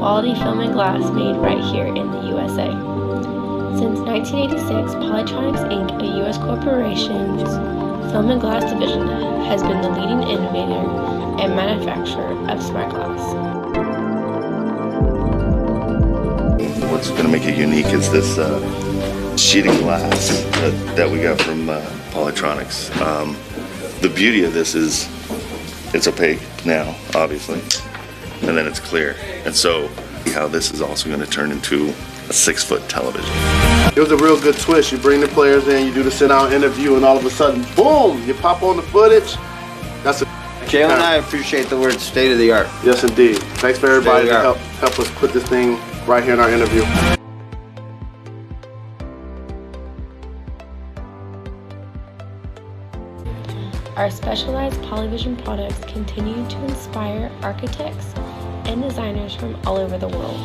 quality film and glass made right here in the USA. Since 1986, Polytronics Inc., a U.S. corporation's film and glass division, has been the leading innovator and manufacturer of smart glass. What's going to make it unique is this sheet of glass that we got from Polytronics. The beauty of this is it's opaque now, obviously, and then it's clear. And so how this is also going to turn into a 6-foot television. It was a real good twist. You bring the players in, you do the sit-down interview, and all of a sudden, boom, you pop on the footage. That's a Jalen and I appreciate the word state-of-the-art. Yes, indeed. Thanks for everybody to help us put this thing right here in our interview. Our specialized Polyvision products continue to inspire architects and designers from all over the world.